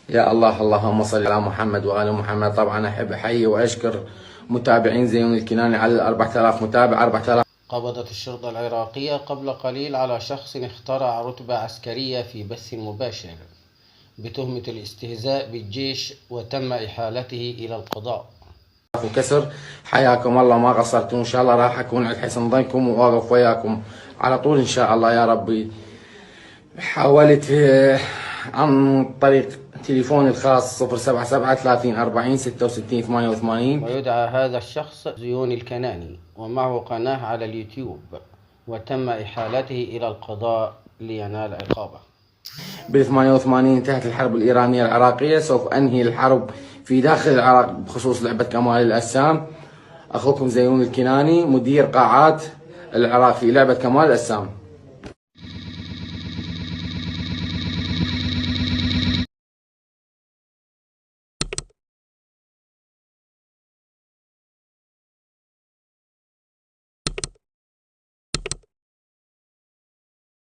يا الله، اللهم صل على محمد وآل محمد. طبعا أحب أحيي وأشكر متابعين زيون الكناني على 4000 متابع. 4000. قبضت الشرطة العراقية قبل قليل على شخص اخترع رتبة عسكرية في بث مباشر بتهمة الاستهزاء بالجيش، وتم إحالته إلى القضاء. وكسر. حياكم الله، ما قصرتوا، إن شاء الله راح أكون على حسن ظنكم وأقف وياكم على طول إن شاء الله يا ربي. حاولت عن طريق تليفوني الخاص 077 30 40 66 88. ويدعى هذا الشخص زيون الكناني، ومعه قناة على اليوتيوب، وتم إحالته إلى القضاء لينال عقابه. بال 88 انتهت الحرب الإيرانية العراقية، سوف أنهي الحرب في داخل العراق بخصوص لعبة كمال الأجسام. أخوكم زيون الكناني، مدير قاعات العراق في لعبة كمال الأجسام.